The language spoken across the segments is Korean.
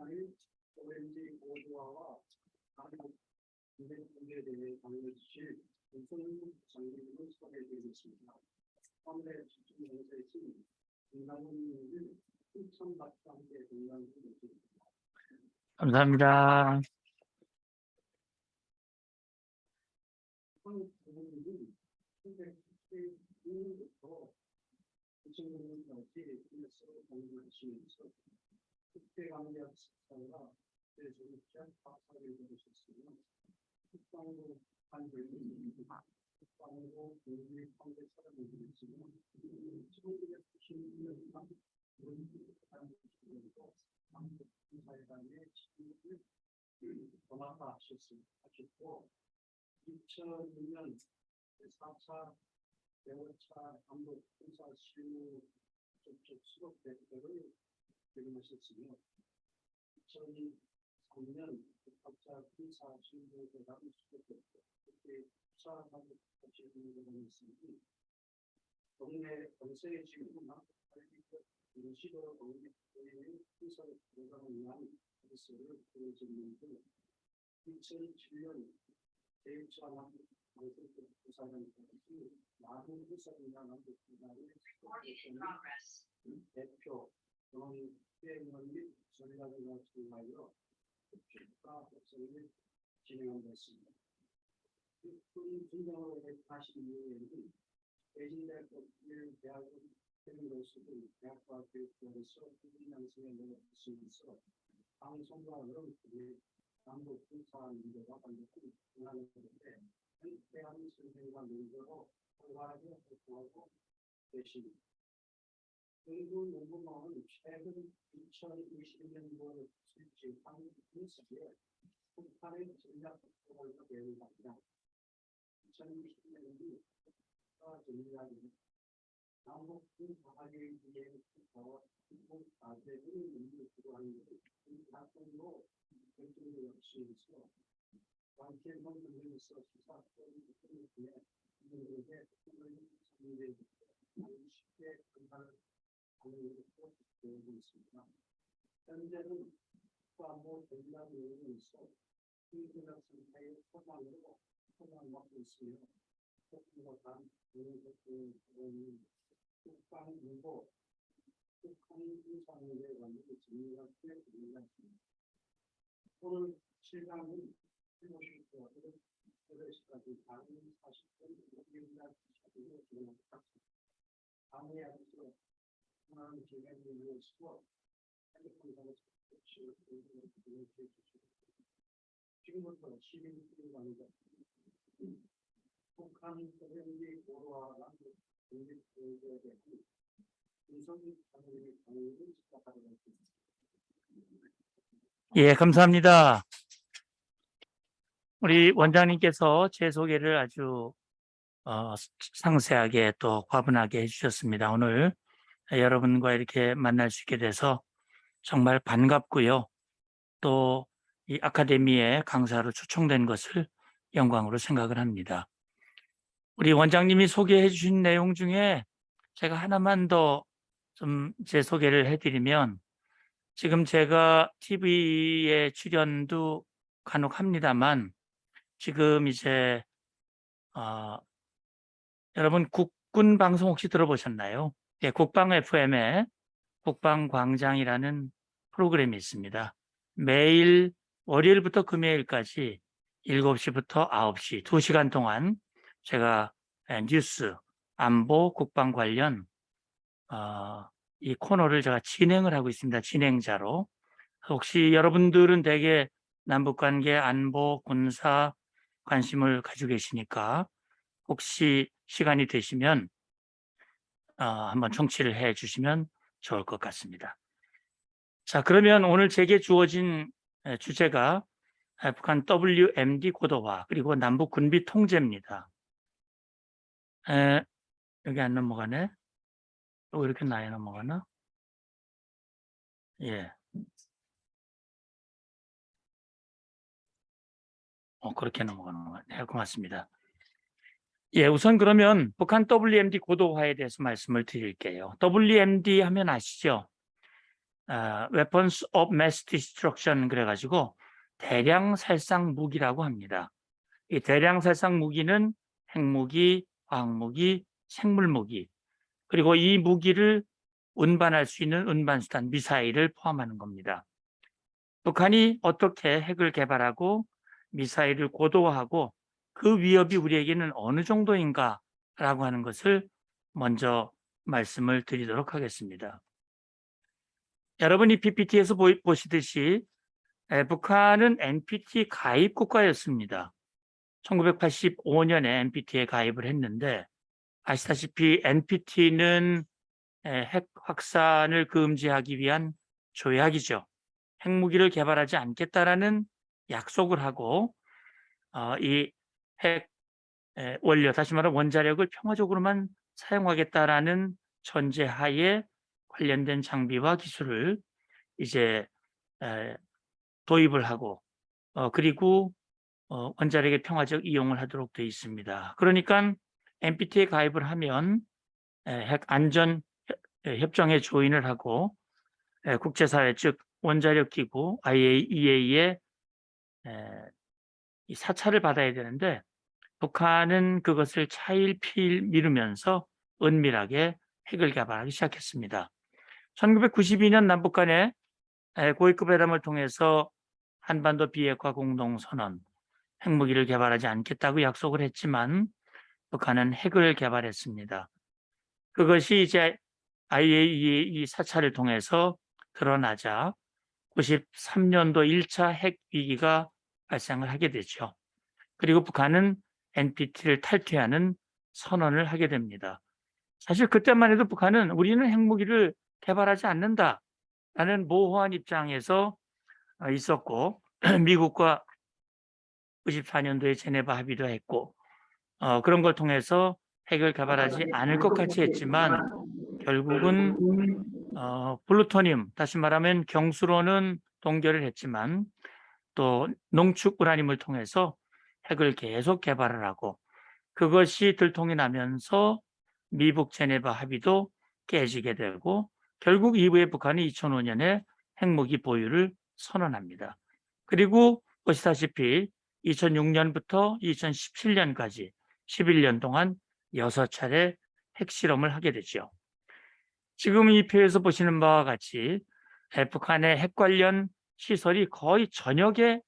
북한의 오렌지 고도화와 한국 인생 문제에 대해 강의해 주실 우선 장관님을 소개해 드리겠습니다. 오늘의 집중 연설이신 김남훈님을 추천받과 함께 동행해 주십니다. 감사합니다. 한국 부모님은 1972년부터 2000년까지 인력서로 공부하시면서 국제관계학 석사와 대조국장 박사를 받으셨으며 국방부 관계는 국방부 국립관계 사람을 지냈으며 1996년간 원국관계로 한국 군사회담의 지휘를 권한화하셨고 2002년 4차 대원차 한국 군사실무 접촉 수석 대표를 역임하셨으며 2003년 4차 군사실무 대담 수석 대표 그때 4차 한국 군사실무 대담이었으니 동네 건설의 지구나 시도 공립의 군사 대담을 위한 서비스를 보여주는데 2007년 제1차 한국 부사관 많은 부사관이나 남북 군사의 대표 그런 수행원 및 전략을 갖추하여 국가 법성을 진행한 것입니다. 군 분장으로 하신 이후에는 대진대학교 대학원 교수들 대학과 교육부에서 국민양성에 내려주시면서 방송과 언론들이 남북 군사 문제와 관련된 분야를 하는데 대한 선생과 논조로 활발하게 활동하고 계십니다. 연구 연구망은 최근 2020년도 실제 한국 군사에 북한의 전략 폭발과 대응합니다. 2020년이 국가 전략이 남북 군사학의 이해 국가와 한국 아재의 연구 구조하는 학생으로 결정을 역시해서 완전한 문제에서 시사적인 부분을 통해 이들에게 국민의 문제에 쉽게 판단을 하는 것으로 되고 있습니다. 현재는 국가안보 전략 내용에서 비전략 상태의 소망으로 소망받고 있으며 국가가 단 국방안보 북한 군사 문제에 관한 정리가 필요합니다. 오늘 실강은 15시부터 8시까지 다른 40분 우리나라 시간으로 진행합니다. 다음에 앞서 하나는 기획을 위해서 핸드폰상에서 지금부터 시민들입니다. 북한 소련의 고도와 남북 독립 교육에 대한 윤석열 장관의 강의를 시작하도록 하겠습니다. 예, 감사합니다. 우리 원장님께서 제 소개를 아주 상세하게 또 과분하게 해주셨습니다. 오늘 여러분과 이렇게 만날 수 있게 돼서 정말 반갑고요. 또 이 아카데미에 강사로 초청된 것을 영광으로 생각을 합니다. 우리 원장님이 소개해 주신 내용 중에 제가 하나만 더 좀 제 소개를 해드리면 지금 제가 TV에 출연도 간혹 합니다만 지금 이제 여러분 국군 방송 혹시 들어보셨나요? 예, 국방 FM에 국방광장이라는 프로그램이 있습니다. 매일 월요일부터 금요일까지 7시부터 9시 2시간 동안 제가 뉴스, 안보, 국방 관련 이 코너를 제가 진행을 하고 있습니다. 진행자로. 혹시 여러분들은 대개 남북관계, 안보, 군사 관심을 가지고 계시니까 혹시 시간이 되시면 한번 청취를 해 주시면 좋을 것 같습니다. 자, 그러면 오늘 제게 주어진 주제가 북한 WMD 고도화 그리고 남북 군비 통제입니다. 여기 안 넘어가네. 또 이렇게 나에 넘어가나? 예. 그렇게 넘어가는 것 같네요. 고맙습니다. 예, 우선 그러면 북한 WMD 고도화에 대해서 말씀을 드릴게요. WMD 하면 아시죠? Weapons of Mass Destruction 그래가지고 대량 살상 무기라고 합니다. 이 대량 살상 무기는 핵무기, 화학무기, 생물무기, 그리고 이 무기를 운반할 수 있는 운반수단, 미사일을 포함하는 겁니다. 북한이 어떻게 핵을 개발하고 미사일을 고도화하고 그 위협이 우리에게는 어느 정도인가라고 하는 것을 먼저 말씀을 드리도록 하겠습니다. 여러분이 PPT에서 보시듯이 북한은 NPT 가입 국가였습니다. 1985년에 NPT에 가입을 했는데 아시다시피 NPT는 핵 확산을 금지하기 위한 조약이죠. 핵무기를 개발하지 않겠다라는 약속을 하고 이 핵 원료, 다시 말하면 원자력을 평화적으로만 사용하겠다라는 전제하에 관련된 장비와 기술을 이제 도입을 하고 그리고 원자력의 평화적 이용을 하도록 되어 있습니다. 그러니까 NPT에 가입을 하면 핵 안전 협정에 조인을 하고 국제사회 즉 원자력기구 IAEA의 이 사찰을 받아야 되는데 북한은 그것을 차일피일 미루면서 은밀하게 핵을 개발하기 시작했습니다. 1992년 남북 간의 고위급 회담을 통해서 한반도 비핵화 공동선언, 핵무기를 개발하지 않겠다고 약속을 했지만 북한은 핵을 개발했습니다. 그것이 이제 IAEA 사찰을 통해서 드러나자 93년도 1차 핵 위기가 발생을 하게 되죠. 그리고 북한은 NPT를 탈퇴하는 선언을 하게 됩니다. 사실 그때만 해도 북한은 우리는 핵무기를 개발하지 않는다라는 모호한 입장에서 있었고 미국과 94년도에 제네바 합의도 했고 그런 걸 통해서 핵을 개발하지 않을 것 같이 했지만 결국은 플루토늄, 다시 말하면 경수로는 동결을 했지만 또 농축 우라늄을 통해서 핵을 계속 개발을 하고 그것이 들통이 나면서 미북 제네바 합의도 깨지게 되고 결국 이후에 북한이 2005년에 핵무기 보유를 선언합니다. 그리고 보시다시피 2006년부터 2017년까지 11년 동안 6차례 핵실험을 하게 되죠. 지금 이 표에서 보시는 바와 같이 북한의 핵 관련 시설이 거의 전역에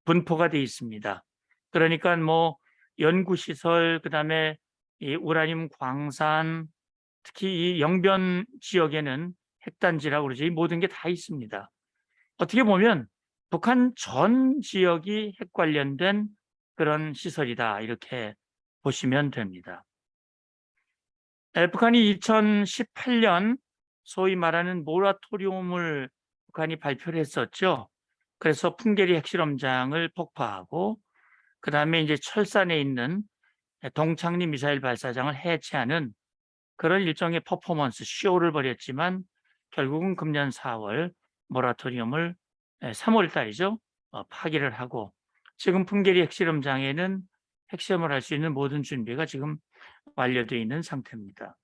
분포가 되어 있습니다. 그러니까 뭐 연구시설, 그다음에 이 우라늄 광산, 특히 이 영변 지역에는 핵단지라고 그러죠. 이 모든 게 다 있습니다. 어떻게 보면 북한 전 지역이 핵 관련된 그런 시설이다 이렇게 보시면 됩니다. 북한이 2018년 소위 말하는 모라토리움을 북한이 발표를 했었죠. 그래서 풍계리 핵실험장을 폭파하고 그 다음에 이제 철산에 있는 동창리 미사일 발사장을 해체하는 그런 일종의 퍼포먼스 쇼를 벌였지만 결국은 금년 4월 모라토리움을 3월 달이죠. 파기를 하고 지금 풍계리 핵실험장에는 핵실험을 할 수 있는 모든 준비가 지금 완료되어 있는 상태입니다.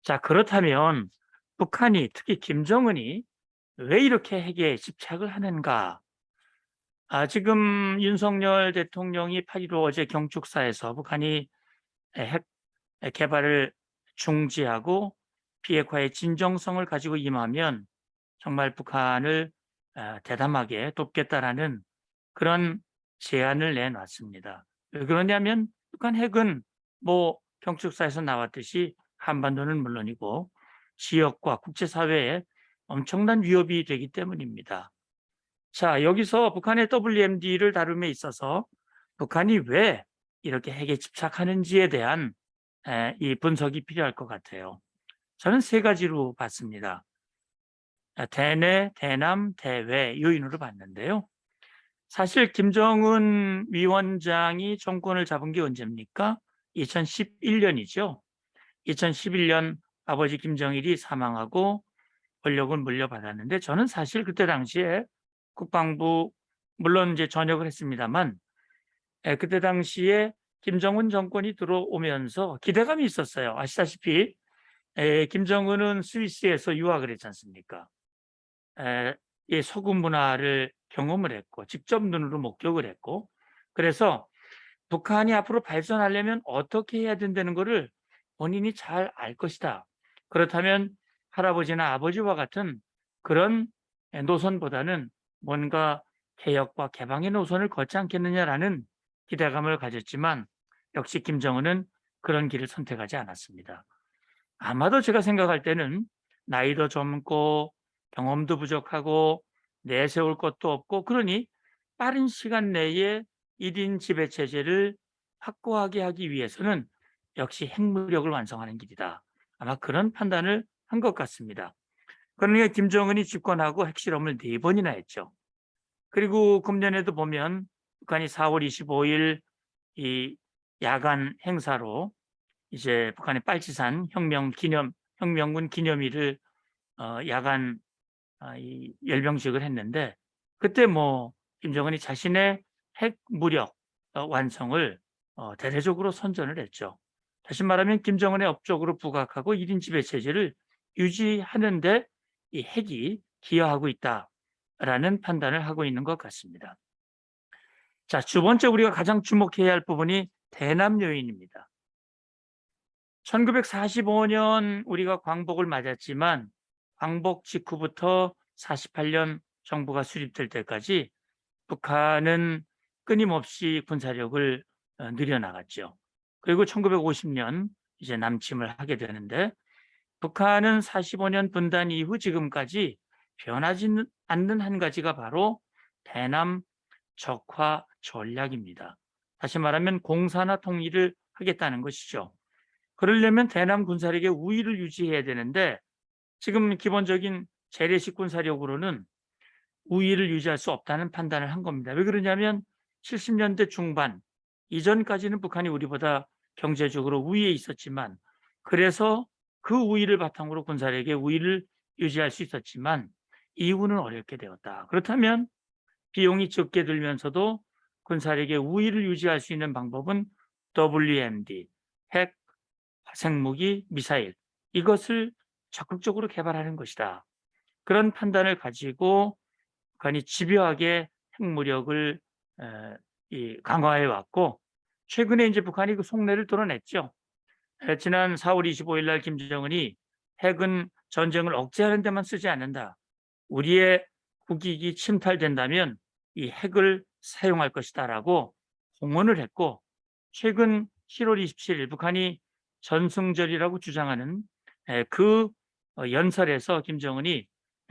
자, 그렇다면 북한이 특히 김정은이 왜 이렇게 핵에 집착을 하는가? 지금 윤석열 대통령이 8.15 어제 경축사에서 북한이 핵 개발을 중지하고 비핵화의 진정성을 가지고 임하면 정말 북한을 대담하게 돕겠다라는 그런 제안을 내놨습니다. 왜 그러냐면 북한 핵은 뭐 경축사에서 나왔듯이 한반도는 물론이고 지역과 국제사회에 엄청난 위협이 되기 때문입니다. 자, 여기서 북한의 WMD를 다룸에 있어서 북한이 왜 이렇게 핵에 집착하는지에 대한 이 분석이 필요할 것 같아요. 저는 세 가지로 봤습니다. 대내, 대남, 대외 요인으로 봤는데요. 사실 김정은 위원장이 정권을 잡은 게 언제입니까? 2011년이죠. 2011년 아버지 김정일이 사망하고 권력을 물려받았는데 저는 사실 그때 당시에 국방부 물론 이제 전역을 했습니다만 그때 당시에 김정은 정권이 들어오면서 기대감이 있었어요. 아시다시피 김정은은 스위스에서 유학을 했지 않습니까? 이 소금 문화를 경험을 했고 직접 눈으로 목격을 했고, 그래서 북한이 앞으로 발전하려면 어떻게 해야 된다는 것을 본인이 잘 알 것이다. 그렇다면 할아버지나 아버지와 같은 그런 노선보다는 뭔가 개혁과 개방의 노선을 걷지 않겠느냐라는 기대감을 가졌지만, 역시 김정은은 그런 길을 선택하지 않았습니다. 아마도 제가 생각할 때는 나이도 젊고 경험도 부족하고 내세울 것도 없고, 그러니 빠른 시간 내에 1인 지배 체제를 확고하게 하기 위해서는 역시 핵무력을 완성하는 길이다. 아마 그런 판단을 한 것 같습니다. 그러니까 김정은이 집권하고 핵실험을 4번이나 했죠. 그리고 금년에도 보면 북한이 4월 25일 이 야간 행사로 이제 북한의 빨치산 혁명군 기념일을 야간 이 열병식을 했는데, 그때 뭐 김정은이 자신의 핵무력 완성을 대대적으로 선전을 했죠. 다시 말하면 김정은의 업적으로 부각하고 1인 지배 체제를 유지하는데 이 핵이 기여하고 있다라는 판단을 하고 있는 것 같습니다. 자, 두 번째 우리가 가장 주목해야 할 부분이 대남 요인입니다. 1945년 우리가 광복을 맞았지만 광복 직후부터 48년 정부가 수립될 때까지 북한은 끊임없이 군사력을 늘려나갔죠. 그리고 1950년 이제 남침을 하게 되는데, 북한은 45년 분단 이후 지금까지 변하지 않는 한 가지가 바로 대남 적화 전략입니다. 다시 말하면 공사나 통일을 하겠다는 것이죠. 그러려면 대남 군사력의 우위를 유지해야 되는데, 지금 기본적인 재래식 군사력으로는 우위를 유지할 수 없다는 판단을 한 겁니다. 왜 그러냐면 70년대 중반 이전까지는 북한이 우리보다 경제적으로 우위에 있었지만, 그래서 그 우위를 바탕으로 군사력의 우위를 유지할 수 있었지만 이후는 어렵게 되었다. 그렇다면 비용이 적게 들면서도 군사력의 우위를 유지할 수 있는 방법은 WMD, 핵, 화생무기, 미사일, 이것을 적극적으로 개발하는 것이다. 그런 판단을 가지고 북한이 집요하게 핵무력을 강화해 왔고, 최근에 이제 북한이 그 속내를 드러냈죠. 지난 4월 25일 날 김정은이 핵은 전쟁을 억제하는 데만 쓰지 않는다. 우리의 국익이 침탈된다면 이 핵을 사용할 것이다라고 공언을 했고, 최근 7월 27일 북한이 전승절이라고 주장하는 그 연설에서 김정은이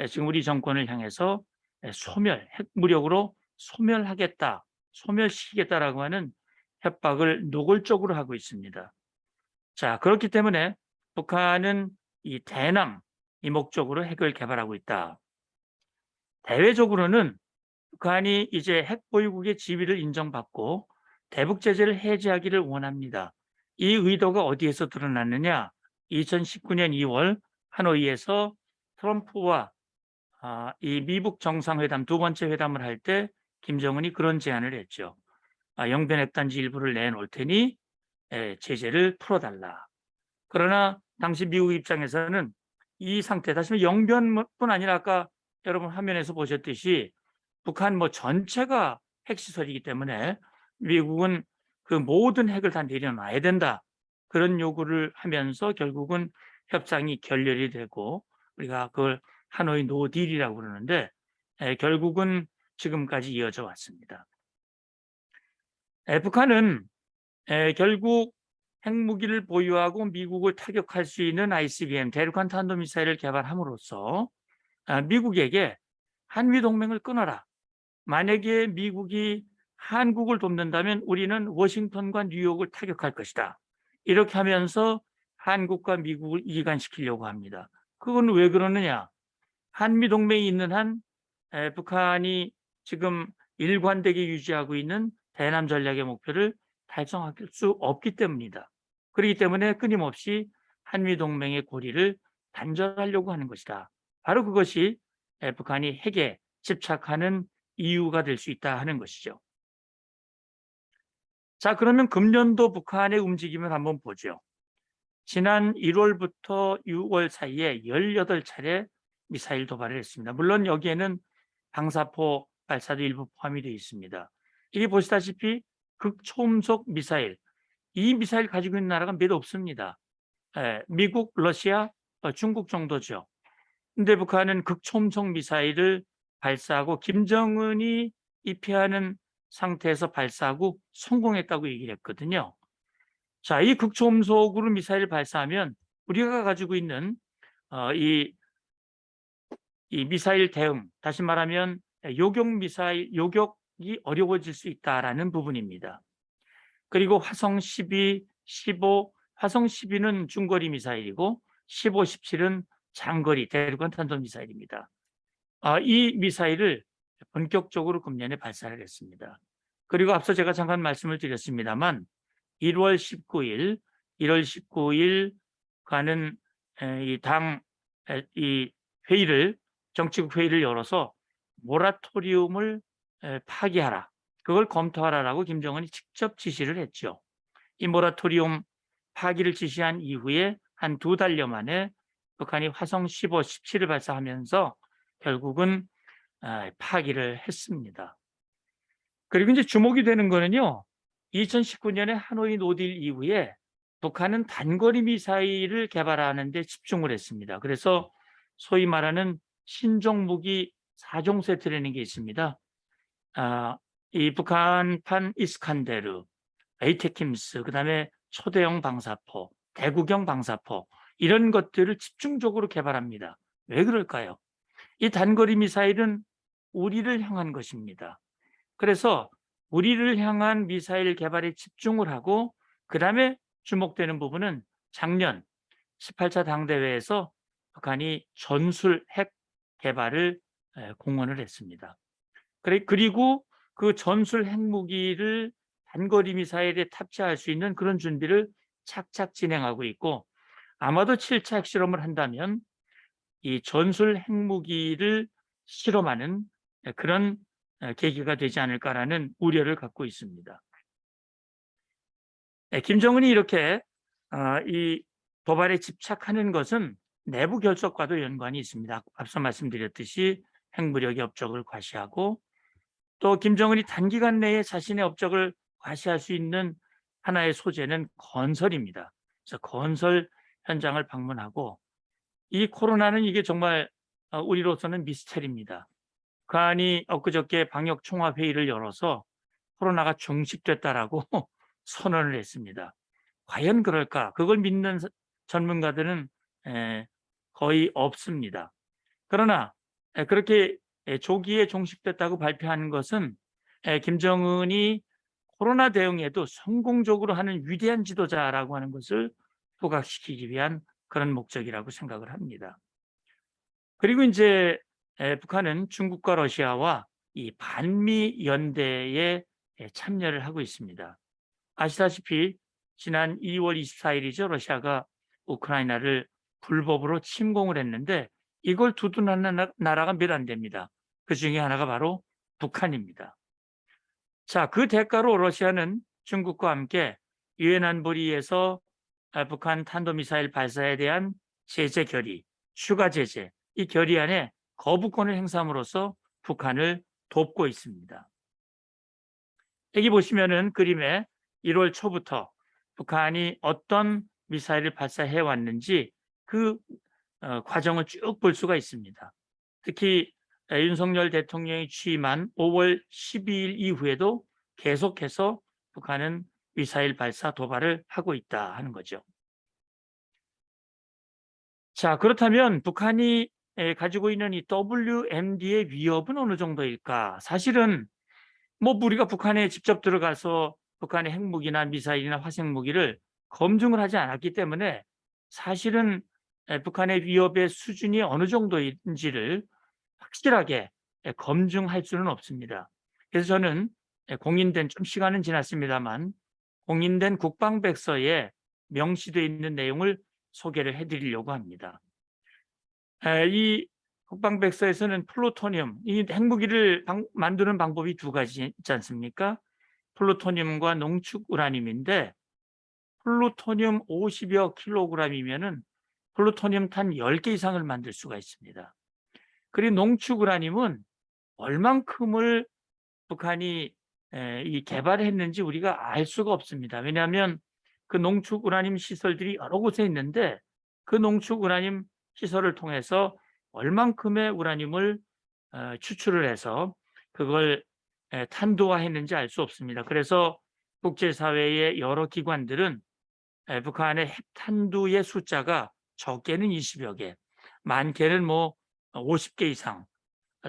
지금 우리 정권을 향해서 핵무력으로 소멸하겠다, 소멸시키겠다라고 하는 협박을 노골적으로 하고 있습니다. 자, 그렇기 때문에 북한은 이 대남 이 목적으로 핵을 개발하고 있다. 대외적으로는 북한이 이제 핵 보유국의 지위를 인정받고 대북 제재를 해제하기를 원합니다. 이 의도가 어디에서 드러났느냐? 2019년 2월 하노이에서 트럼프와 이 미북 정상회담 두 번째 회담을 할 때 김정은이 그런 제안을 했죠. 영변 핵단지 일부를 내놓을 테니 제재를 풀어달라. 그러나 당시 미국 입장에서는 이 상태, 다시 말해 영변뿐 아니라 아까 여러분 화면에서 보셨듯이 북한 전체가 핵시설이기 때문에 미국은 그 모든 핵을 다 내려놔야 된다. 그런 요구를 하면서 결국은 협상이 결렬이 되고, 우리가 그걸 하노이 노딜이라고 그러는데 결국은 지금까지 이어져 왔습니다. 북한은 결국 핵무기를 보유하고 미국을 타격할 수 있는 ICBM 대륙간 탄도미사일을 개발함으로써 미국에게 한미동맹을 끊어라. 만약에 미국이 한국을 돕는다면 우리는 워싱턴과 뉴욕을 타격할 것이다. 이렇게 하면서 한국과 미국을 이간시키려고 합니다. 그건 왜 그러느냐? 한미동맹이 있는 한 북한이 지금 일관되게 유지하고 있는 대남 전략의 목표를 달성할 수 없기 때문이다. 그렇기 때문에 끊임없이 한미동맹의 고리를 단절하려고 하는 것이다. 바로 그것이 북한이 핵에 집착하는 이유가 될 수 있다 하는 것이죠. 자, 그러면 금년도 북한의 움직임을 한번 보죠. 지난 1월부터 6월 사이에 18차례 미사일 도발을 했습니다. 물론 여기에는 방사포 발사도 일부 포함이 되어 있습니다. 이게 보시다시피 극초음속 미사일, 이 미사일 가지고 있는 나라가 몇 없습니다. 미국, 러시아, 중국 정도죠. 근데 북한은 극초음속 미사일을 발사하고 김정은이 입회하는 상태에서 발사하고 성공했다고 얘기를 했거든요. 자, 이 극초음속으로 미사일을 발사하면 우리가 가지고 있는 이 미사일 대응, 다시 말하면 요격 미사일, 요격이 어려워질 수 있다라는 부분입니다. 그리고 화성 12, 15, 화성 12는 중거리 미사일이고 15, 17은 장거리 대륙간 탄도미사일입니다. 이 미사일을 본격적으로 금년에 발사를 했습니다. 그리고 앞서 제가 잠깐 말씀을 드렸습니다만 1월 19일 가는 이 회의를, 정치국 회의를 열어서 모라토리움을 파기하라, 그걸 검토하라라고 김정은이 직접 지시를 했죠. 이 모라토리움 파기를 지시한 이후에 한 2달여 만에 북한이 화성 15, 17을 발사하면서 결국은 파기를 했습니다. 그리고 이제 주목이 되는 거는요, 2019년에 하노이 노딜 이후에 북한은 단거리 미사일을 개발하는 데 집중을 했습니다. 그래서 소위 말하는 신종 무기 4종 세트라는 게 있습니다. 이 북한판 이스칸데르, 에이테킴스, 그다음에 초대형 방사포, 대구경 방사포, 이런 것들을 집중적으로 개발합니다. 왜 그럴까요? 이 단거리 미사일은 우리를 향한 것입니다. 그래서 우리를 향한 미사일 개발에 집중을 하고, 그다음에 주목되는 부분은 작년 18차 당대회에서 북한이 전술 핵 개발을 공언을 했습니다. 그리고 그 전술 핵무기를 단거리 미사일에 탑재할 수 있는 그런 준비를 착착 진행하고 있고, 아마도 7차 핵실험을 한다면 이 전술 핵무기를 실험하는 그런 계기가 되지 않을까라는 우려를 갖고 있습니다. 김정은이 이렇게 이 도발에 집착하는 것은 내부 결속과도 연관이 있습니다. 앞서 말씀드렸듯이 핵무력의 업적을 과시하고, 또 김정은이 단기간 내에 자신의 업적을 과시할 수 있는 하나의 소재는 건설입니다. 그래서 건설 현장을 방문하고, 이 코로나는 이게 정말 우리로서는 미스터리입니다. 북한이 엊그저께 방역 총합회의를 열어서 코로나가 종식됐다라고 선언을 했습니다. 과연 그럴까? 그걸 믿는 전문가들은 거의 없습니다. 그러나 그렇게 조기에 종식됐다고 발표하는 것은 김정은이 코로나 대응에도 성공적으로 하는 위대한 지도자라고 하는 것을 부각시키기 위한 그런 목적이라고 생각을 합니다. 그리고 이제 북한은 중국과 러시아와 이 반미 연대에 참여를 하고 있습니다. 아시다시피 지난 2월 24일이죠. 러시아가 우크라이나를 불법으로 침공을 했는데 이걸 두둔하는 나라가 몇 안 됩니다. 그 중에 하나가 바로 북한입니다. 자, 그 대가로 러시아는 중국과 함께 유엔 안보리에서 북한 탄도미사일 발사에 대한 제재 결의, 추가 제재, 이 결의안에 거부권을 행사함으로써 북한을 돕고 있습니다. 여기 보시면은 그림에 1월 초부터 북한이 어떤 미사일을 발사해 왔는지 그 과정을 쭉 볼 수가 있습니다. 특히 윤석열 대통령이 취임한 5월 12일 이후에도 계속해서 북한은 미사일 발사 도발을 하고 있다 하는 거죠. 자, 그렇다면 북한이 가지고 있는 이 WMD의 위협은 어느 정도일까? 사실은 뭐 우리가 북한에 직접 들어가서 북한의 핵무기나 미사일이나 화생무기를 검증을 하지 않았기 때문에 사실은 북한의 위협의 수준이 어느 정도인지를 확실하게 검증할 수는 없습니다. 그래서 저는 공인된, 좀 시간은 지났습니다만 공인된 국방백서에 명시되어 있는 내용을 소개를 해드리려고 합니다. 이 국방백서에서는 플루토늄, 이 핵무기를 만드는 방법이 두 가지 있지 않습니까? 플루토늄과 농축 우라늄인데, 플루토늄 50여 킬로그램이면은 플루토늄 탄 10개 이상을 만들 수가 있습니다. 그리고 농축 우라늄은 얼만큼을 북한이 이 개발했는지 우리가 알 수가 없습니다. 왜냐하면 그 농축 우라늄 시설들이 여러 곳에 있는데 그 농축 우라늄 시설을 통해서 얼만큼의 우라늄을 추출을 해서 그걸 탄도화했는지 알 수 없습니다. 그래서 국제사회의 여러 기관들은 북한의 핵탄두의 숫자가 적게는 20여 개, 많게는 뭐 50개 이상,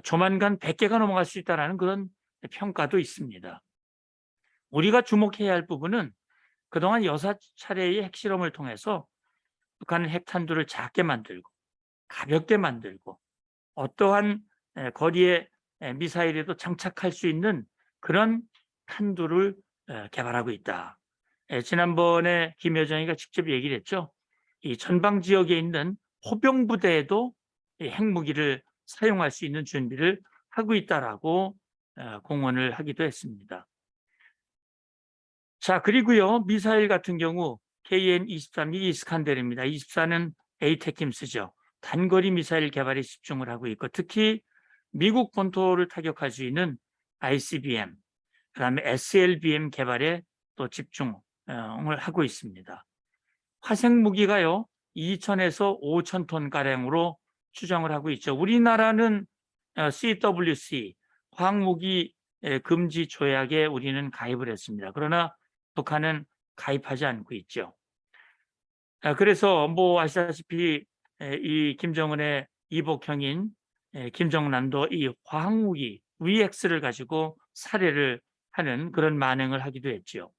조만간 100개가 넘어갈 수 있다는 그런 평가도 있습니다. 우리가 주목해야 할 부분은 그동안 6차례의 핵실험을 통해서 북한은 핵탄두를 작게 만들고 가볍게 만들고 어떠한 거리의 미사일에도 장착할 수 있는 그런 탄두를 개발하고 있다. 지난번에 김여정이가 직접 얘기를 했죠. 이 전방 지역에 있는 포병 부대에도 핵무기를 사용할 수 있는 준비를 하고 있다라고 공언을 하기도 했습니다. 자, 그리고요, 미사일 같은 경우 KN-23이 이스칸데르입니다. 24는 에이테킴스죠. 단거리 미사일 개발에 집중을 하고 있고 특히 미국 본토를 타격할 수 있는 ICBM, 그다음에 SLBM 개발에 또 집중을 하고 있습니다. 화생 무기가요 2,000에서 5,000톤 가량으로 추정을 하고 있죠. 우리나라는 CWC 화학무기 금지 조약에 우리는 가입을 했습니다. 그러나 북한은 가입하지 않고 있죠. 그래서 뭐 아시다시피 이 김정은의 이복형인 김정남도 이 화학무기 VX를 가지고 살해를 하는 그런 만행을 하기도 했죠.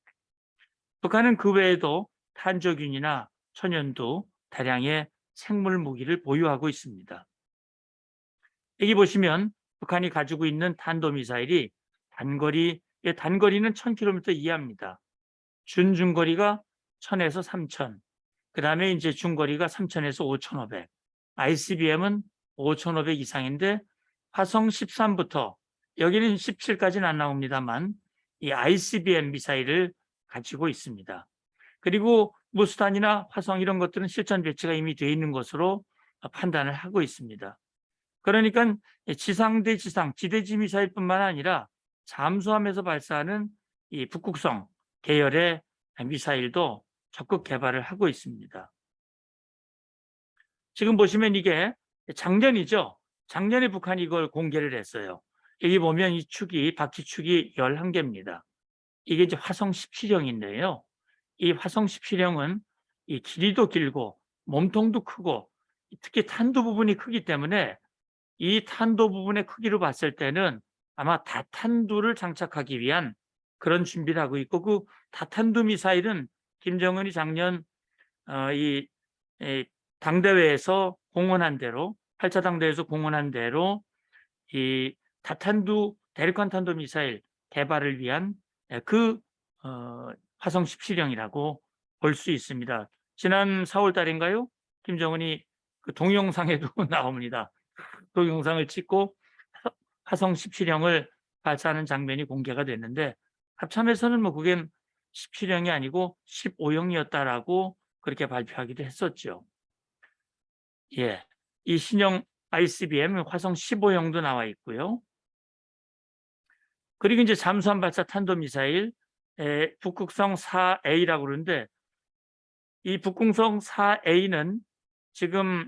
북한은 그 외에도 탄저균이나 천연두 다량의 생물 무기를 보유하고 있습니다. 여기 보시면 북한이 가지고 있는 탄도미사일이 단거리는 1000km 이하입니다. 중거리가 1000에서 3000, 그 다음에 이제 중거리가 3000에서 5500, ICBM은 5500 이상인데 화성 13부터 여기는 17까지는 안 나옵니다만 이 ICBM 미사일을 가지고 있습니다. 그리고 무스탄이나 화성 이런 것들은 실전 배치가 이미 되어 있는 것으로 판단을 하고 있습니다. 그러니까 지상 대 지상, 지대지 미사일뿐만 아니라 잠수함에서 발사하는 이 북극성 계열의 미사일도 적극 개발을 하고 있습니다. 지금 보시면 이게 작년이죠. 작년에 북한이 이걸 공개를 했어요. 여기 보면 이 축이 바퀴축이 11개입니다. 이게 이제 화성 17형인데요. 이 화성 17형은 이 길이도 길고 몸통도 크고 특히 탄도 부분이 크기 때문에 이 탄도 부분의 크기로 봤을 때는 아마 다탄두를 장착하기 위한 그런 준비를 하고 있고 그 다탄두 미사일은 김정은이 작년 이 당대회에서 공언한 대로 8차 당대회에서 공언한 대로 이 다탄두 대륙간 탄도 미사일 개발을 위한 그 화성 17형이라고 볼 수 있습니다. 지난 4월 달인가요? 김정은이 그 동영상에도 나옵니다. 동영상을 찍고 화성 17형을 발사하는 장면이 공개가 됐는데 합참에서는 뭐 그게 17형이 아니고 15형이었다라고 그렇게 발표하기도 했었죠. 예, 이 신형 ICBM 화성 15형도 나와 있고요. 그리고 이제 잠수함 발사 탄도미사일 북극성 4A라고 그러는데 이 북극성 4A는 지금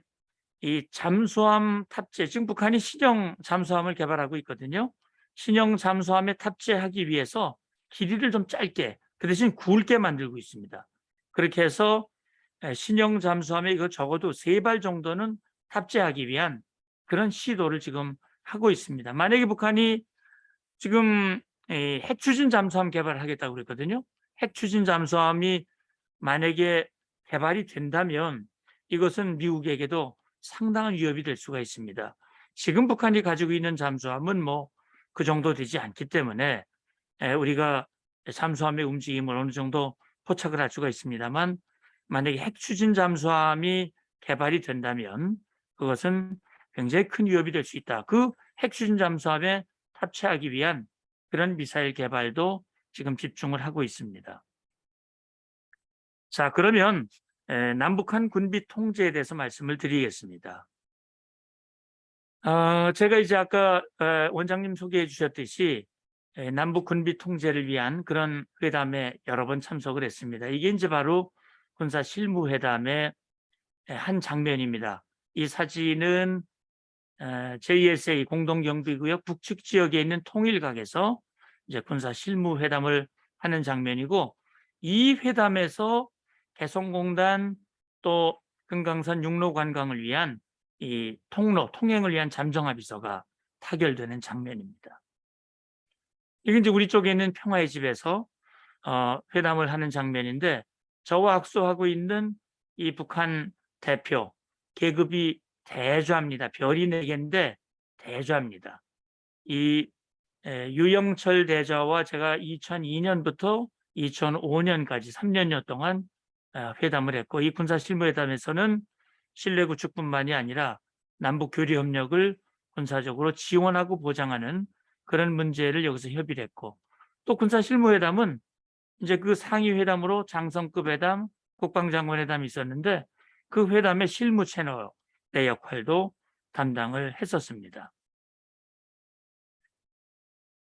이 잠수함 탑재, 지금 북한이 신형 잠수함을 개발하고 있거든요. 신형 잠수함에 탑재하기 위해서 길이를 좀 짧게, 그 대신 굵게 만들고 있습니다. 그렇게 해서 신형 잠수함에 이거 적어도 3발 정도는 탑재하기 위한 그런 시도를 지금 하고 있습니다. 만약에 북한이 지금 핵추진 잠수함 개발을 하겠다고 그랬거든요. 핵추진 잠수함이 만약에 개발이 된다면 이것은 미국에게도 상당한 위협이 될 수가 있습니다. 지금 북한이 가지고 있는 잠수함은 뭐 그 정도 되지 않기 때문에 우리가 잠수함의 움직임을 어느 정도 포착을 할 수가 있습니다만 만약에 핵추진 잠수함이 개발이 된다면 그것은 굉장히 큰 위협이 될 수 있다. 그 핵추진 잠수함에 탑재하기 위한 그런 미사일 개발도 지금 집중을 하고 있습니다. 자, 그러면 남북한 군비 통제에 대해서 말씀을 드리겠습니다. 제가 이제 아까 원장님 소개해 주셨듯이 남북 군비 통제를 위한 그런 회담에 여러 번 참석을 했습니다. 이게 이제 바로 군사 실무회담의 한 장면입니다. 이 사진은 JSA 공동경비구역 북측 지역에 있는 통일각에서 이제 군사 실무회담을 하는 장면이고, 이 회담에서 개성공단 또 금강산 육로 관광을 위한 이 통행을 위한 잠정합의서가 타결되는 장면입니다. 이게 이제 우리 쪽에 있는 평화의 집에서 회담을 하는 장면인데, 저와 악수하고 있는 이 북한 대표 계급이 대좌입니다. 별이 4개인데 대좌입니다. 이 유영철 대좌와 제가 2002년부터 2005년까지 3년여 동안 회담을 했고, 이 군사실무회담에서는 실내 구축뿐만이 아니라 남북 교류 협력을 군사적으로 지원하고 보장하는 그런 문제를 여기서 협의를 했고, 또 군사실무회담은 이제 그 상위 회담으로 장성급 회담, 국방장관 회담이 있었는데, 그 회담의 실무 채널의 역할도 담당을 했었습니다.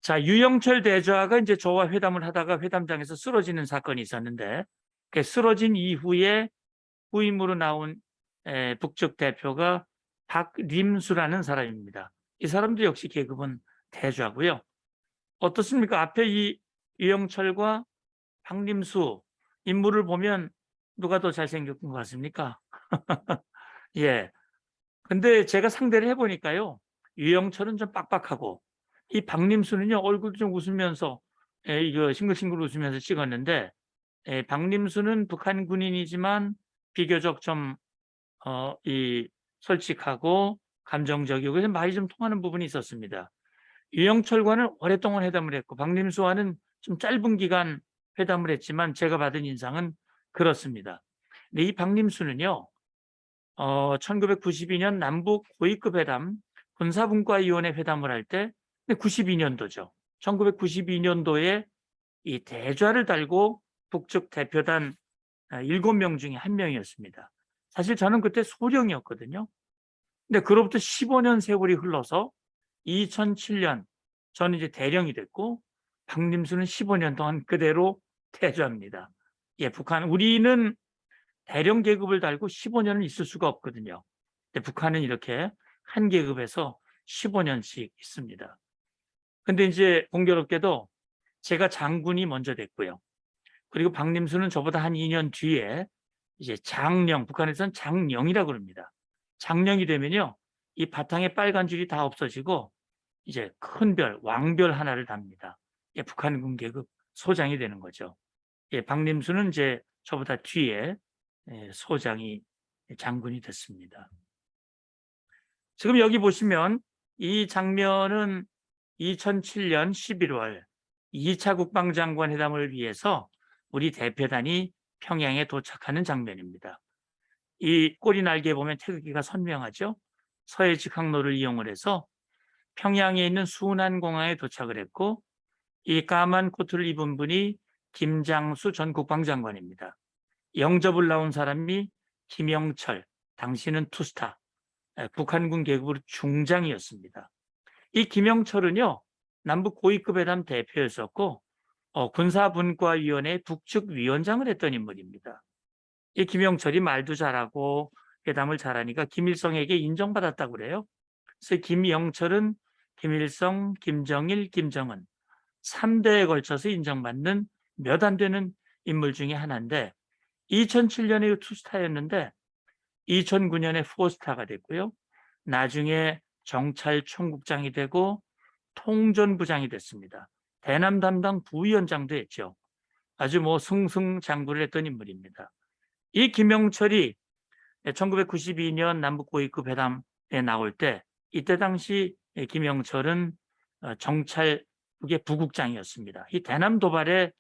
자, 유영철 대좌가 이제 저와 회담을 하다가 회담장에서 쓰러지는 사건이 있었는데, 그 쓰러진 이후에 후임으로 나온 북측 대표가 박림수라는 사람입니다. 이 사람도 역시 계급은 대좌고요. 어떻습니까? 앞에 이 유영철과 박림수 인물을 보면 누가 더 잘생겼던 것 같습니까? 예. 근데 제가 상대를 해보니까요, 유영철은 좀 빡빡하고, 이 박림수는요, 얼굴도 좀 웃으면서, 이거 싱글싱글 웃으면서 찍었는데, 박림수는 북한 군인이지만 비교적 좀, 솔직하고 감정적이고, 그래서 말이 좀 통하는 부분이 있었습니다. 유영철과는 오랫동안 회담을 했고, 박림수와는 좀 짧은 기간 회담을 했지만, 제가 받은 인상은 그렇습니다. 근데 이 박림수는요, 1992년 남북 고위급 회담, 군사분과위원회 회담을 할 때, 92년도죠. 1992년도에 이 대좌를 달고 북측 대표단 7명 중에 1명이었습니다. 사실 저는 그때 소령이었거든요. 근데 그로부터 15년 세월이 흘러서 2007년 저는 이제 대령이 됐고, 박림수는 15년 동안 그대로 대좌입니다. 예, 우리는 대령 계급을 달고 15년은 있을 수가 없거든요. 근데 북한은 이렇게 한 계급에서 15년씩 있습니다. 근데 이제 공교롭게도 제가 장군이 먼저 됐고요. 그리고 박림수는 저보다 한 2년 뒤에 이제 장령, 북한에서는 장령이라고 그럽니다. 장령이 되면요, 이 바탕에 빨간 줄이 다 없어지고 이제 큰 별, 왕별 하나를 답니다. 예, 북한군 계급 소장이 되는 거죠. 예, 박림수는 이제 저보다 뒤에 소장이 장군이 됐습니다. 지금 여기 보시면 이 장면은 2007년 11월 2차 국방장관 회담을 위해서 우리 대표단이 평양에 도착하는 장면입니다. 이 꼬리 날개에 보면 태극기가 선명하죠. 서해 직항로를 이용을 해서 평양에 있는 순안공항에 도착을 했고, 이 까만 코트를 입은 분이 김장수 전 국방장관입니다. 영접을 나온 사람이 김영철, 당시는 투스타, 북한군 계급으로 중장이었습니다. 이 김영철은요, 남북 고위급 회담 대표였었고, 군사분과위원회 북측 위원장을 했던 인물입니다. 이 김영철이 말도 잘하고 회담을 잘하니까 김일성에게 인정받았다고 그래요. 그래서 김영철은 김일성, 김정일, 김정은 3대에 걸쳐서 인정받는 몇 안 되는 인물 중에 하나인데, 2007년에 투스타였는데 2009년에 포스타가 됐고요. 나중에 정찰총국장이 되고 통전부장이 됐습니다. 대남 담당 부위원장도 했죠. 아주 승승장구를 했던 인물입니다. 이 김영철이 1992년 남북 고위급 회담에 나올 때, 이때 당시 김영철은 정찰국의 부국장이었습니다. 이 대남 도발의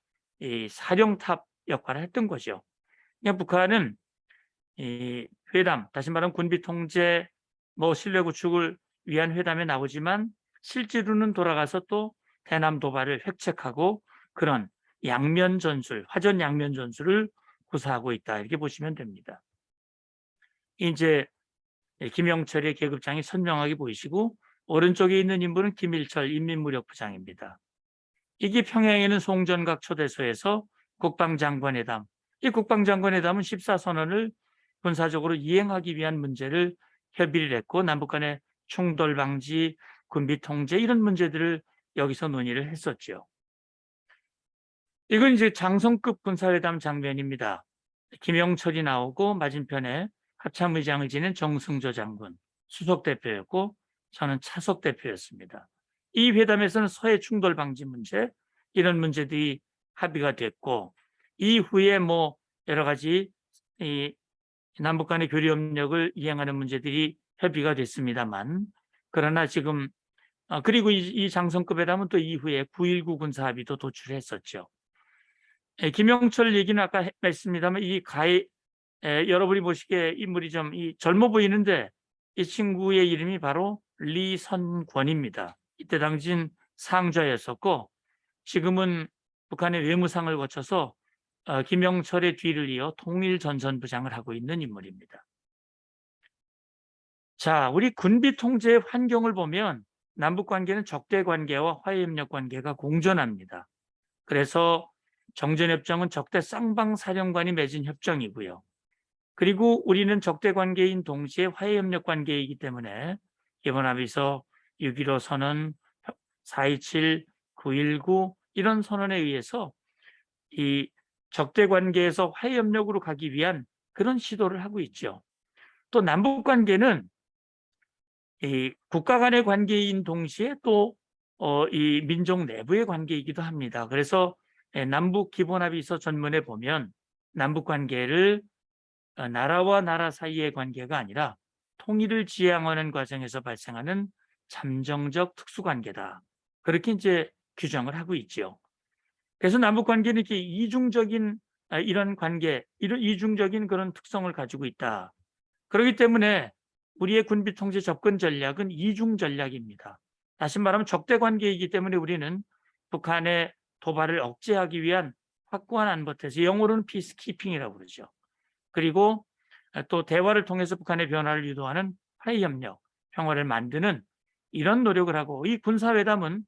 사령탑 역할을 했던 거죠. 그러니까 북한은 이 회담, 다시 말하면 군비 통제, 실내 구축을 위한 회담에 나오지만 실제로는 돌아가서 또 대남 도발을 획책하고 그런 양면 전술, 화전 양면 전술을 구사하고 있다. 이렇게 보시면 됩니다. 이제 김영철의 계급장이 선명하게 보이시고 오른쪽에 있는 인물은 김일철 인민무력부장입니다. 이게 평양에 있는 송전각 초대소에서 국방장관회담, 이 국방장관회담은 14선언을 군사적으로 이행하기 위한 문제를 협의를 했고 남북 간의 충돌 방지, 군비 통제 이런 문제들을 여기서 논의를 했었죠. 이건 이제 장성급 군사회담 장면입니다. 김영철이 나오고 맞은편에 합참의장을 지낸 정승조 장군, 수석대표였고 저는 차석대표였습니다. 이 회담에서는 서해 충돌 방지 문제 이런 문제들이 합의가 됐고 이후에 뭐 여러 가지 이 남북 간의 교류 협력을 이행하는 문제들이 협의가 됐습니다만 그러나 지금 그리고 이 장성급 회담은 또 이후에 9.19 군사 합의도 도출했었죠. 김영철 얘기는 아까 했습니다만 이 가해 여러분이 보시기에 인물이 좀 젊어 보이는데 이 친구의 이름이 바로 리선권입니다. 이때 당시인 상좌였었고 지금은 북한의 외무상을 거쳐서 김영철의 뒤를 이어 통일전선부장을 하고 있는 인물입니다. 자, 우리 군비 통제의 환경을 보면 남북관계는 적대관계와 화해협력관계가 공존합니다. 그래서 정전협정은 적대 쌍방사령관이 맺은 협정이고요. 그리고 우리는 적대관계인 동시에 화해협력관계이기 때문에 기본합의서 6.15 선언, 4.27, 9.19 이런 선언에 의해서 이 적대관계에서 화해협력으로 가기 위한 그런 시도를 하고 있죠. 또 남북관계는 이 국가 간의 관계인 동시에 또 이 민족 내부의 관계이기도 합니다. 그래서 남북 기본합의서 전문에 보면 남북관계를 나라와 나라 사이의 관계가 아니라 통일을 지향하는 과정에서 발생하는 잠정적 특수관계다. 그렇게 이제 규정을 하고 있죠. 그래서 남북관계는 이렇게 이중적인 이런 관계, 이런 이중적인 그런 특성을 가지고 있다. 그렇기 때문에 우리의 군비통제 접근 전략은 이중 전략입니다. 다시 말하면 적대 관계이기 때문에 우리는 북한의 도발을 억제하기 위한 확고한 안보태세, 영어로는 피스키핑이라고 그러죠. 그리고 또 대화를 통해서 북한의 변화를 유도하는 화해협력, 평화를 만드는 이런 노력을 하고 이 군사회담은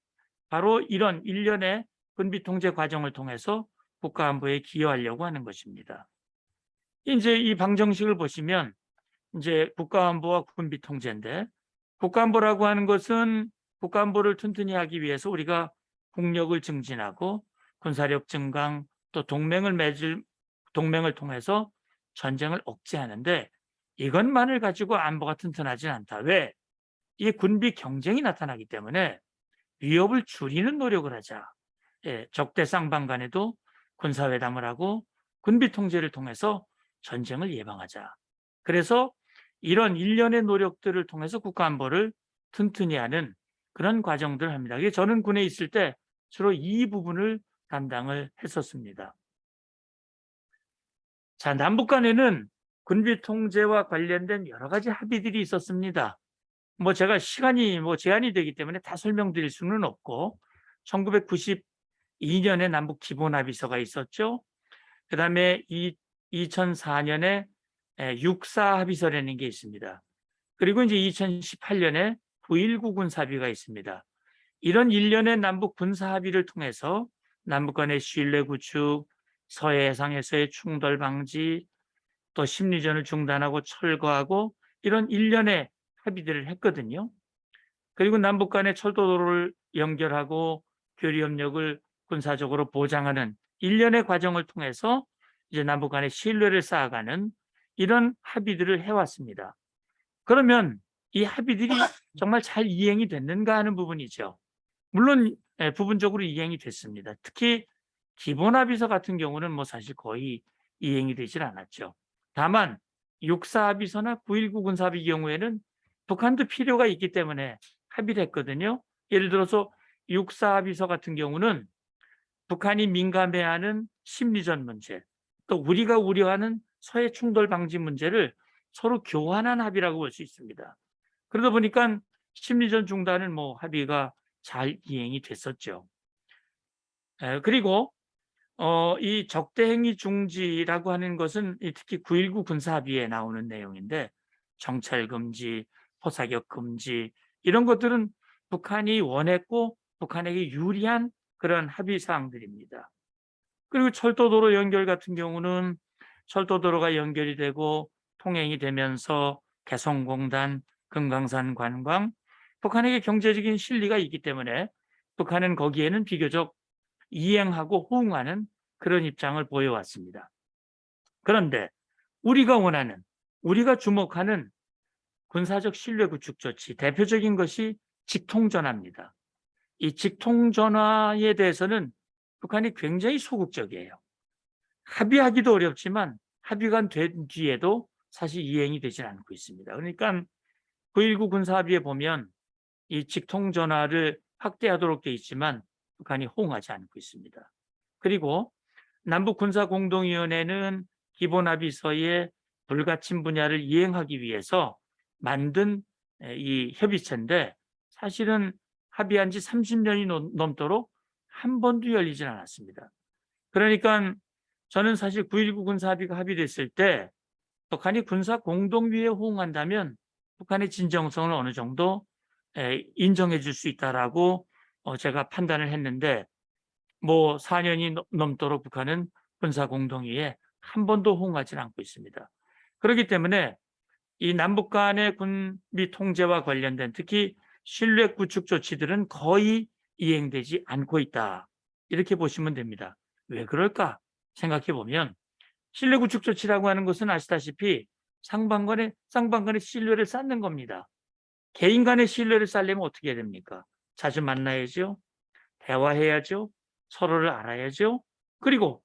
바로 이런 일련의 군비통제 과정을 통해서 국가안보에 기여하려고 하는 것입니다. 이제 이 방정식을 보시면 이제 국가안보와 군비통제인데 국가안보라고 하는 것은 국가안보를 튼튼히 하기 위해서 우리가 국력을 증진하고 군사력 증강 또 동맹을 통해서 전쟁을 억제하는데 이것만을 가지고 안보가 튼튼하지 않다. 왜? 이 군비 경쟁이 나타나기 때문에 위협을 줄이는 노력을 하자. 적대 쌍방 간에도 군사회담을 하고 군비 통제를 통해서 전쟁을 예방하자. 그래서 이런 일련의 노력들을 통해서 국가안보를 튼튼히 하는 그런 과정들을 합니다. 저는 군에 있을 때 주로 이 부분을 담당을 했었습니다. 자, 남북 간에는 군비 통제와 관련된 여러 가지 합의들이 있었습니다. 뭐 제가 시간이 제한이 되기 때문에 다 설명드릴 수는 없고 1992년에 남북 기본합의서가 있었죠. 그다음에 2004년에 6.4 합의서라는 게 있습니다. 그리고 이제 2018년에 9.19 군사합의가 있습니다. 이런 일련의 남북 군사 합의를 통해서 남북 간의 신뢰 구축, 서해 해상에서의 충돌 방지, 또 심리전을 중단하고 철거하고 이런 일련의 합의들을 했거든요. 그리고 남북 간의 철도로를 연결하고 교류 협력을 군사적으로 보장하는 일련의 과정을 통해서 이제 남북 간의 신뢰를 쌓아가는 이런 합의들을 해왔습니다. 그러면 이 합의들이 정말 잘 이행이 됐는가 하는 부분이죠. 물론 부분적으로 이행이 됐습니다. 특히 기본합의서 같은 경우는 사실 거의 이행이 되질 않았죠. 다만 6.4 합의서나 9.19 군사합의 경우에는 북한도 필요가 있기 때문에 합의를 했거든요. 예를 들어서 6.4 합의서 같은 경우는 북한이 민감해하는 심리전 문제, 또 우리가 우려하는 서해 충돌 방지 문제를 서로 교환한 합의라고 볼 수 있습니다. 그러다 보니까 심리전 중단은 합의가 잘 이행이 됐었죠. 그리고 이 적대행위 중지라고 하는 것은 특히 9.19 군사합의에 나오는 내용인데 정찰 금지, 포사격 금지 이런 것들은 북한이 원했고 북한에게 유리한 그런 합의 사항들입니다. 그리고 철도도로 연결 같은 경우는 철도도로가 연결이 되고 통행이 되면서 개성공단, 금강산 관광, 북한에게 경제적인 실리가 있기 때문에 북한은 거기에는 비교적 이행하고 호응하는 그런 입장을 보여왔습니다. 그런데 우리가 원하는, 우리가 주목하는 군사적 신뢰 구축 조치, 대표적인 것이 직통전화입니다. 이 직통전화에 대해서는 북한이 굉장히 소극적이에요. 합의하기도 어렵지만 합의가 된 뒤에도 사실 이행이 되지 않고 있습니다. 그러니까 9.19 군사합의에 보면 이 직통전화를 확대하도록 되어 있지만 북한이 호응하지 않고 있습니다. 그리고 남북군사공동위원회는 기본합의서의 불가침 분야를 이행하기 위해서 만든 이 협의체인데 사실은 합의한 지 30년이 넘도록 한 번도 열리지 않았습니다. 그러니까 저는 사실 9.19 군사합의가 합의됐을 때 북한이 군사공동위에 호응한다면 북한의 진정성을 어느 정도 인정해 줄 수 있다라고 제가 판단을 했는데 뭐 4년이 넘도록 북한은 군사공동위에 한 번도 호응하지 않고 있습니다. 그렇기 때문에 이 남북 간의 군비 통제와 관련된 특히 신뢰 구축 조치들은 거의 이행되지 않고 있다. 이렇게 보시면 됩니다. 왜 그럴까 생각해 보면 신뢰 구축 조치라고 하는 것은 아시다시피 쌍방간의 신뢰를 쌓는 겁니다. 개인 간의 신뢰를 쌓려면 어떻게 해야 됩니까? 자주 만나야죠. 대화해야죠. 서로를 알아야죠. 그리고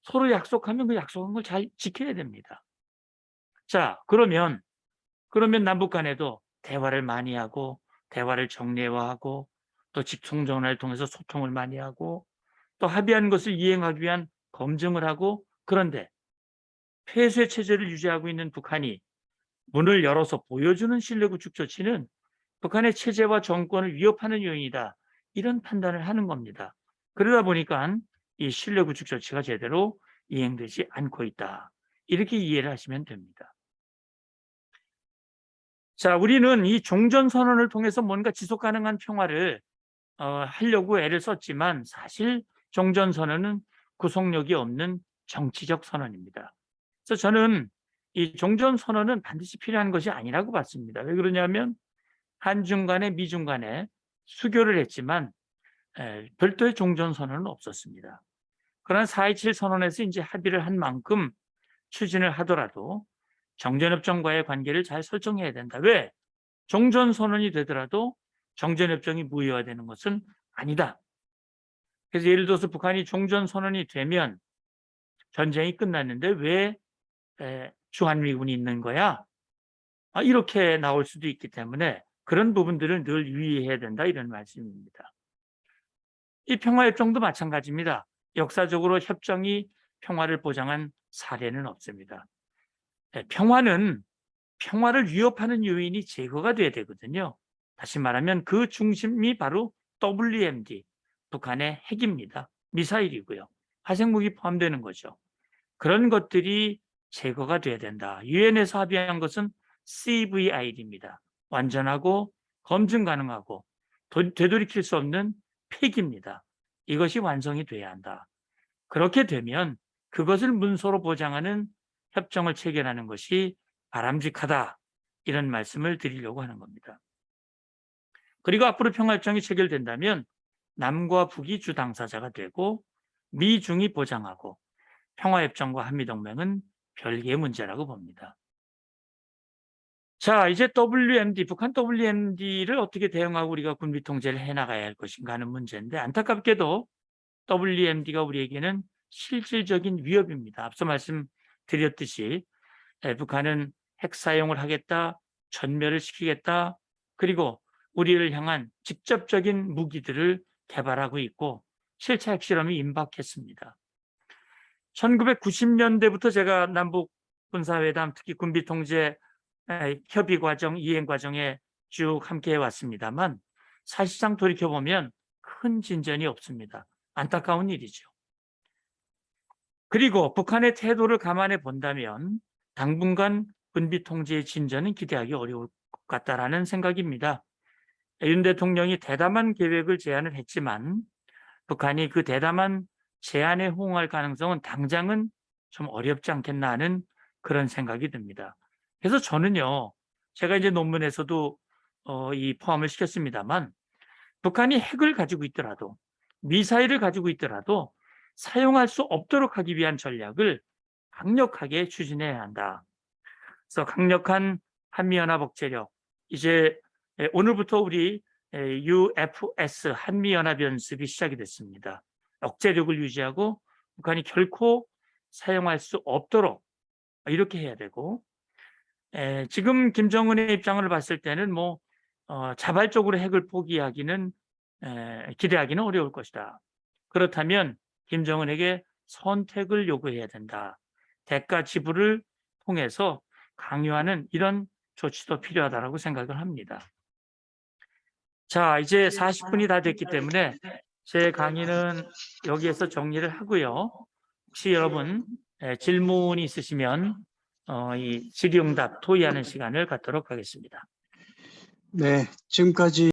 서로 약속하면 그 약속한 걸 잘 지켜야 됩니다. 자, 그러면 남북 간에도 대화를 많이 하고 대화를 정례화하고 또 직통전화를 통해서 소통을 많이 하고 또 합의한 것을 이행하기 위한 검증을 하고 그런데 폐쇄 체제를 유지하고 있는 북한이 문을 열어서 보여주는 신뢰 구축 조치는 북한의 체제와 정권을 위협하는 요인이다. 이런 판단을 하는 겁니다. 그러다 보니까 이 신뢰 구축 조치가 제대로 이행되지 않고 있다. 이렇게 이해를 하시면 됩니다. 자, 우리는 이 종전선언을 통해서 뭔가 지속 가능한 평화를 하려고 애를 썼지만 사실 종전선언은 구속력이 없는 정치적 선언입니다. 그래서 저는 이 종전선언은 반드시 필요한 것이 아니라고 봤습니다. 왜 그러냐면 한중 간에 미중 간에 수교를 했지만 별도의 종전선언은 없었습니다. 그러나 4.27 선언에서 이제 합의를 한 만큼 추진을 하더라도 정전협정과의 관계를 잘 설정해야 된다. 왜? 종전선언이 되더라도 정전협정이 무효화되는 것은 아니다. 그래서 예를 들어서 북한이 종전선언이 되면 전쟁이 끝났는데 왜 주한미군이 있는 거야? 이렇게 나올 수도 있기 때문에 그런 부분들을 늘 유의해야 된다 이런 말씀입니다. 이 평화협정도 마찬가지입니다. 역사적으로 협정이 평화를 보장한 사례는 없습니다. 평화를 위협하는 요인이 제거가 돼야 되거든요. 다시 말하면 그 중심이 바로 WMD, 북한의 핵입니다. 미사일이고요. 화생무기 포함되는 거죠. 그런 것들이 제거가 돼야 된다. 유엔에서 합의한 것은 CVID입니다. 완전하고 검증 가능하고 되돌이킬 수 없는 폐기입니다. 이것이 완성이 돼야 한다. 그렇게 되면 그것을 문서로 보장하는 협정을 체결하는 것이 바람직하다. 이런 말씀을 드리려고 하는 겁니다. 그리고 앞으로 평화협정이 체결된다면 남과 북이 주 당사자가 되고 미중이 보장하고 평화협정과 한미동맹은 별개의 문제라고 봅니다. 자, 이제 WMD, 북한 WMD를 어떻게 대응하고 우리가 군비 통제를 해나가야 할 것인가 하는 문제인데 안타깝게도 WMD가 우리에게는 실질적인 위협입니다. 앞서 말씀드렸듯이 북한은 핵 사용을 하겠다, 전멸을 시키겠다, 그리고 우리를 향한 직접적인 무기들을 개발하고 있고 실제 핵실험이 임박했습니다. 1990년대부터 제가 남북 군사회담 특히 군비통제 협의 과정, 이행 과정에 쭉 함께해 왔습니다만 사실상 돌이켜보면 큰 진전이 없습니다. 안타까운 일이죠. 그리고 북한의 태도를 감안해 본다면 당분간 군비 통제의 진전은 기대하기 어려울 것 같다라는 생각입니다. 윤 대통령이 대담한 계획을 제안을 했지만 북한이 그 대담한 제안에 호응할 가능성은 당장은 좀 어렵지 않겠나 하는 그런 생각이 듭니다. 그래서 저는요, 제가 이제 논문에서도 이 포함을 시켰습니다만 북한이 핵을 가지고 있더라도 미사일을 가지고 있더라도 사용할 수 없도록 하기 위한 전략을 강력하게 추진해야 한다. 그래서 강력한 한미연합 억제력, 이제 오늘부터 우리 UFS 한미연합연습이 시작이 됐습니다. 억제력을 유지하고 북한이 결코 사용할 수 없도록 이렇게 해야 되고, 지금 김정은의 입장을 봤을 때는 뭐 자발적으로 핵을 포기하기는 기대하기는 어려울 것이다. 그렇다면 김정은에게 선택을 요구해야 된다. 대가 지불을 통해서 강요하는 이런 조치도 필요하다고 생각을 합니다. 자, 이제 40분이 다 됐기 때문에 제 강의는 여기에서 정리를 하고요. 혹시 여러분 질문이 있으시면 이 질의응답 토의하는 시간을 갖도록 하겠습니다. 네, 지금까지